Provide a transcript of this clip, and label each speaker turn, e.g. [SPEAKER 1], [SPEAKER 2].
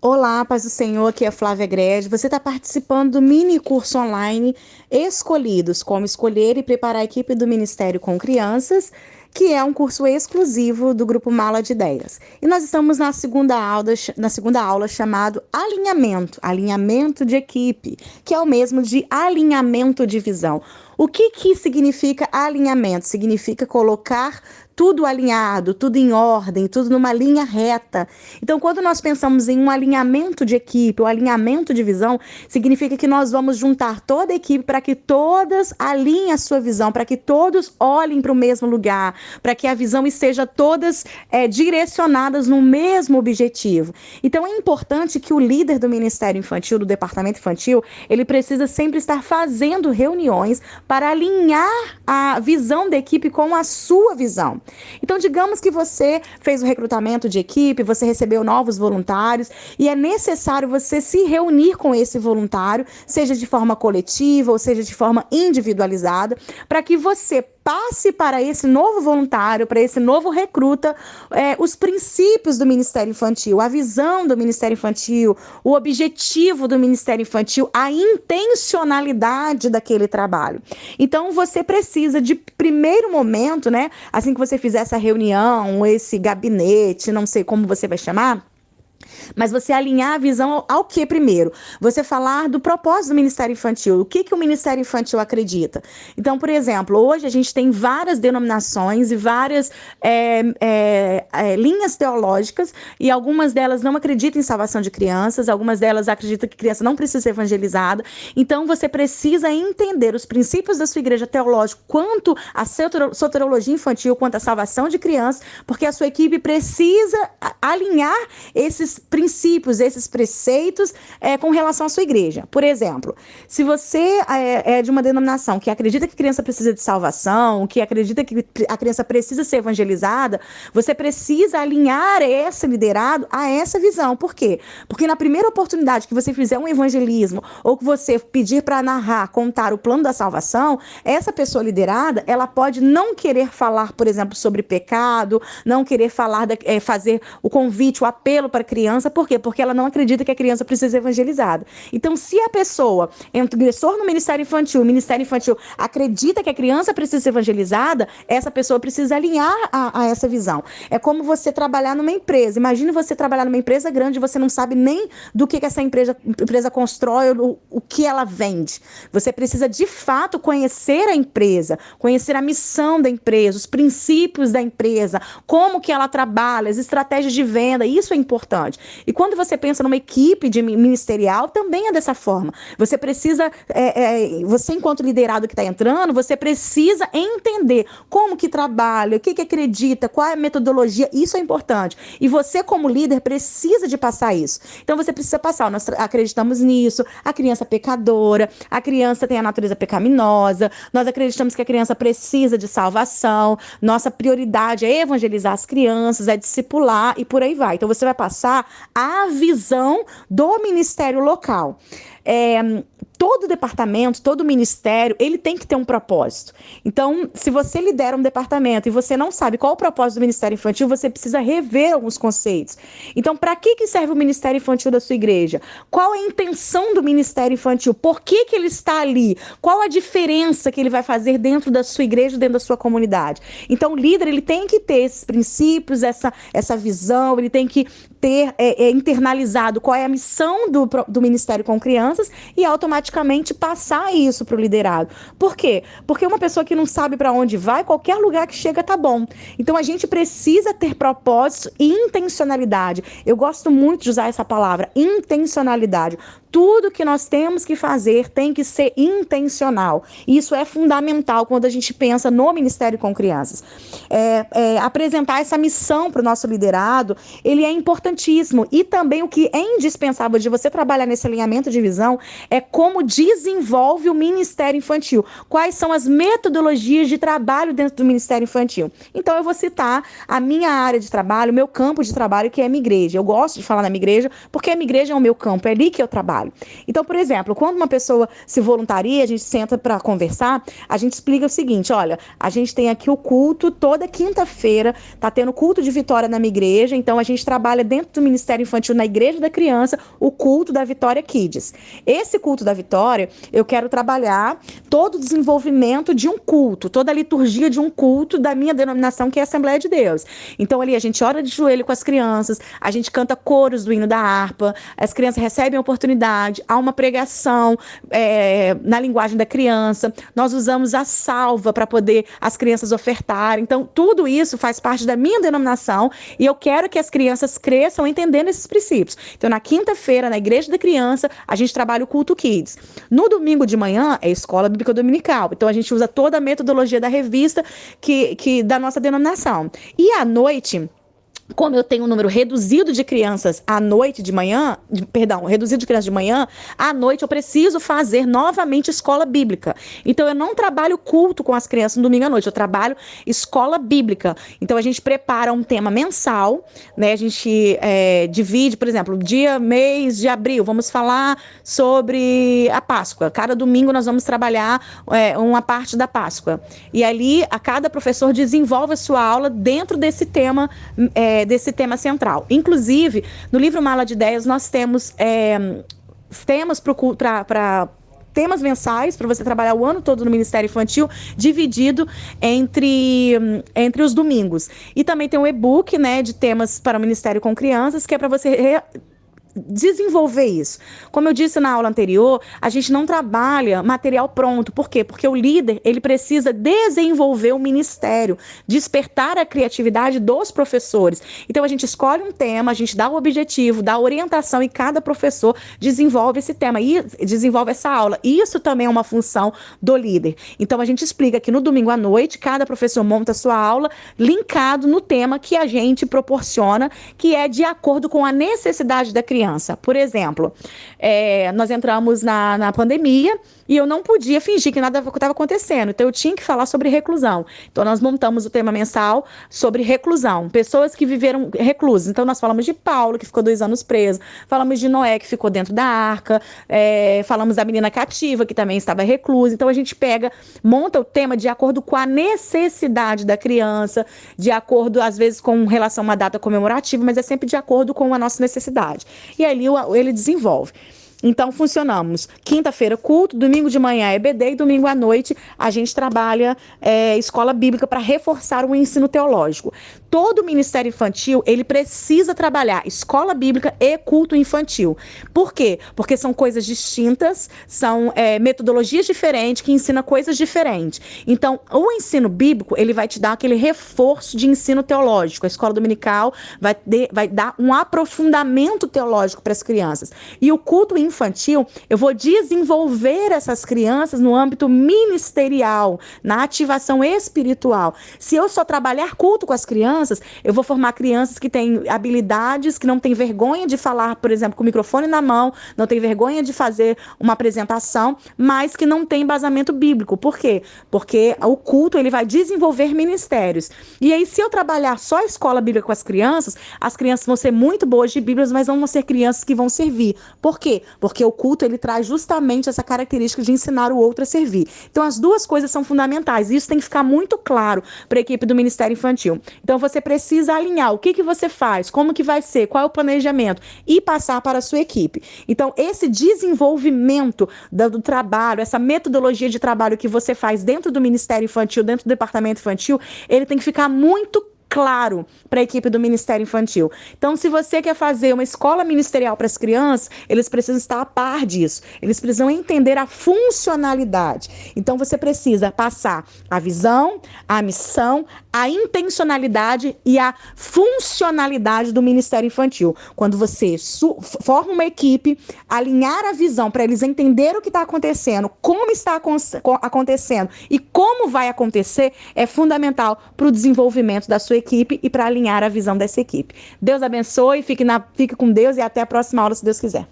[SPEAKER 1] Olá, paz do Senhor, aqui é Flávia Grede. Você está participando do mini curso online Escolhidos, como escolher e preparar a equipe do Ministério com Crianças, que é um curso exclusivo do grupo Mala de Ideias. E nós estamos na segunda aula chamado alinhamento de equipe, que é o mesmo de alinhamento de visão. O que significa alinhamento? Significa colocar tudo alinhado, tudo em ordem, tudo numa linha reta. Então, quando nós pensamos em um alinhamento de equipe, ou alinhamento de visão, significa que nós vamos juntar toda a equipe para que todas alinhem a sua visão, para que todos olhem para o mesmo lugar, para que a visão esteja todas direcionadas no mesmo objetivo. Então, é importante que o líder do Ministério Infantil, do Departamento Infantil, ele precisa sempre estar fazendo reuniões para alinhar a visão da equipe com a sua visão. Então, digamos que você fez o recrutamento de equipe, você recebeu novos voluntários e é necessário você se reunir com esse voluntário, seja de forma coletiva ou seja de forma individualizada, para que você passe para esse novo voluntário, para esse novo recruta, os princípios do Ministério Infantil, a visão do Ministério Infantil, o objetivo do Ministério Infantil, a intencionalidade daquele trabalho. Então, você precisa de primeiro momento, né, assim que você fizer essa reunião, esse gabinete, não sei como você vai chamar, mas você alinhar a visão ao que primeiro? Você falar do propósito do Ministério Infantil. O que o Ministério Infantil acredita? Então, por exemplo, hoje a gente tem várias denominações e várias linhas teológicas e algumas delas não acreditam em salvação de crianças, algumas delas acreditam que criança não precisa ser evangelizada. Então, você precisa entender os princípios da sua igreja teológica quanto à soteriologia infantil, quanto à salvação de crianças, porque a sua equipe precisa alinhar esses princípios, esses preceitos com relação à sua igreja. Por exemplo, se você é de uma denominação que acredita que a criança precisa de salvação, que acredita que a criança precisa ser evangelizada, você precisa alinhar esse liderado a essa visão. Por quê? Porque na primeira oportunidade que você fizer um evangelismo ou que você pedir para narrar, contar o plano da salvação, essa pessoa liderada, ela pode não querer falar, por exemplo, sobre pecado, não querer falar, fazer o convite, o apelo para a criança. Por quê? Porque ela não acredita que a criança precisa ser evangelizada. Então, se a pessoa, ingressou no Ministério Infantil, o Ministério Infantil acredita que a criança precisa ser evangelizada, essa pessoa precisa alinhar a essa visão. É como você trabalhar numa empresa. Imagine você trabalhar numa empresa grande e você não sabe nem do que essa empresa constrói, o que ela vende. Você precisa, de fato, conhecer a empresa, conhecer a missão da empresa, os princípios da empresa, como que ela trabalha, as estratégias de venda. Isso é importante. E quando você pensa numa equipe ministerial, também é dessa forma. Você precisa, você enquanto liderado que está entrando, você precisa entender como que trabalha, o que acredita, qual é a metodologia, isso é importante. E você como líder precisa de passar isso. Então você precisa passar, nós acreditamos nisso, a criança pecadora, a criança tem a natureza pecaminosa, nós acreditamos que a criança precisa de salvação, nossa prioridade é evangelizar as crianças, é discipular e por aí vai. Então você vai passar a visão do ministério local. Todo departamento, todo ministério, ele tem que ter um propósito. Então, se você lidera um departamento e você não sabe qual é o propósito do Ministério Infantil, você precisa rever alguns conceitos. Então, para que serve o Ministério Infantil da sua igreja? Qual é a intenção do Ministério Infantil? Por que ele está ali? Qual a diferença que ele vai fazer dentro da sua igreja, dentro da sua comunidade? Então, o líder, ele tem que ter esses princípios, essa visão, ele tem que ter internalizado qual é a missão do Ministério com Crianças e automaticamente passar isso para o liderado. Por quê? Porque uma pessoa que não sabe para onde vai, qualquer lugar que chega tá bom. Então a gente precisa ter propósito e intencionalidade. Eu gosto muito de usar essa palavra, intencionalidade. Tudo que nós temos que fazer tem que ser intencional. Isso é fundamental quando a gente pensa no Ministério com Crianças. Apresentar essa missão para o nosso liderado, ele é importantíssimo. E também o que é indispensável de você trabalhar nesse alinhamento de visão é como como desenvolve o Ministério Infantil, quais são as metodologias de trabalho dentro do Ministério Infantil. Então eu vou citar a minha área de trabalho, o meu campo de trabalho, que é a minha igreja. Eu gosto de falar na minha igreja, porque a minha igreja é o meu campo, é ali que eu trabalho. Então, por exemplo, quando uma pessoa se voluntaria, a gente senta para conversar, a gente explica o seguinte: olha, a gente tem aqui o culto toda quinta-feira, tá tendo culto de Vitória na minha igreja, então a gente trabalha dentro do Ministério Infantil, na Igreja da Criança, o culto da Vitória Kids. Esse culto da Vitória, eu quero trabalhar todo o desenvolvimento de um culto, toda a liturgia de um culto da minha denominação, que é a Assembleia de Deus. Então ali a gente ora de joelho com as crianças, a gente canta coros do hino da harpa, as crianças recebem a oportunidade, há uma pregação na linguagem da criança, nós usamos a salva para poder as crianças ofertarem. Então tudo isso faz parte da minha denominação e eu quero que as crianças cresçam entendendo esses princípios. Então na quinta-feira, na Igreja da Criança, a gente trabalha o culto Kids. No domingo de manhã é Escola Bíblica Dominical. Então a gente usa toda a metodologia da revista que da nossa denominação. E à noite, como eu tenho um número reduzido de crianças à noite de manhã, reduzido de crianças de manhã, à noite eu preciso fazer novamente escola bíblica. Então eu não trabalho culto com as crianças no domingo à noite, eu trabalho escola bíblica. Então a gente prepara um tema mensal, né? A gente divide, por exemplo, mês de abril, vamos falar sobre a Páscoa. Cada domingo nós vamos trabalhar uma parte da Páscoa. E ali, cada professor desenvolve a sua aula dentro desse tema central. Inclusive, no livro Mala de Ideias, nós temos temas para temas mensais para você trabalhar o ano todo no Ministério Infantil, dividido entre os domingos. E também tem um e-book, né, de temas para o Ministério com Crianças, que é para você desenvolver isso. Como eu disse na aula anterior, a gente não trabalha material pronto. Por quê? Porque o líder, ele precisa desenvolver o ministério, despertar a criatividade dos professores. Então a gente escolhe um tema, a gente dá o objetivo, dá a orientação e cada professor desenvolve esse tema e desenvolve essa aula. Isso também é uma função do líder. Então a gente explica que no domingo à noite, cada professor monta a sua aula linkado no tema que a gente proporciona, que é de acordo com a necessidade da criança. Por exemplo, nós entramos na pandemia e eu não podia fingir que nada estava acontecendo. Então, eu tinha que falar sobre reclusão. Então, nós montamos o tema mensal sobre reclusão. Pessoas que viveram reclusas. Então, nós falamos de Paulo, que ficou 2 anos preso. Falamos de Noé, que ficou dentro da arca. Falamos da menina cativa, que também estava reclusa. Então, a gente monta o tema de acordo com a necessidade da criança, de acordo, às vezes, com relação a uma data comemorativa, mas é sempre de acordo com a nossa necessidade. E ali ele desenvolve. Então, funcionamos. Quinta-feira, culto, domingo de manhã, EBD, e domingo à noite a gente trabalha escola bíblica para reforçar o ensino teológico. Todo o Ministério Infantil, ele precisa trabalhar escola bíblica e culto infantil. Por quê? Porque são coisas distintas, são metodologias diferentes, que ensinam coisas diferentes. Então, o ensino bíblico, ele vai te dar aquele reforço de ensino teológico. A escola dominical vai dar um aprofundamento teológico para as crianças. E o culto infantil, eu vou desenvolver essas crianças no âmbito ministerial, na ativação espiritual. Se eu só trabalhar culto com as crianças, eu vou formar crianças que têm habilidades, que não têm vergonha de falar, por exemplo, com o microfone na mão, não têm vergonha de fazer uma apresentação, mas que não tem embasamento bíblico. Por quê? Porque o culto, ele vai desenvolver ministérios. E aí, se eu trabalhar só a escola bíblica com as crianças vão ser muito boas de Bíblias, mas não vão ser crianças que vão servir. Por quê? Porque o culto, ele traz justamente essa característica de ensinar o outro a servir. Então, as duas coisas são fundamentais. E isso tem que ficar muito claro para a equipe do Ministério Infantil. Então, você precisa alinhar o que você faz, como que vai ser, qual é o planejamento e passar para a sua equipe. Então, esse desenvolvimento do trabalho, essa metodologia de trabalho que você faz dentro do Ministério Infantil, dentro do Departamento Infantil, ele tem que ficar muito claro para a equipe do Ministério Infantil. Então, se você quer fazer uma escola ministerial para as crianças, eles precisam estar a par disso. Eles precisam entender a funcionalidade. Então, você precisa passar a visão, a missão, a intencionalidade e a funcionalidade do Ministério Infantil. Quando você forma uma equipe, alinhar a visão para eles entenderem o que está acontecendo, como está acontecendo e como vai acontecer, é fundamental para o desenvolvimento da sua equipe e para alinhar a visão dessa equipe. Deus abençoe, fique com Deus e até a próxima aula, se Deus quiser.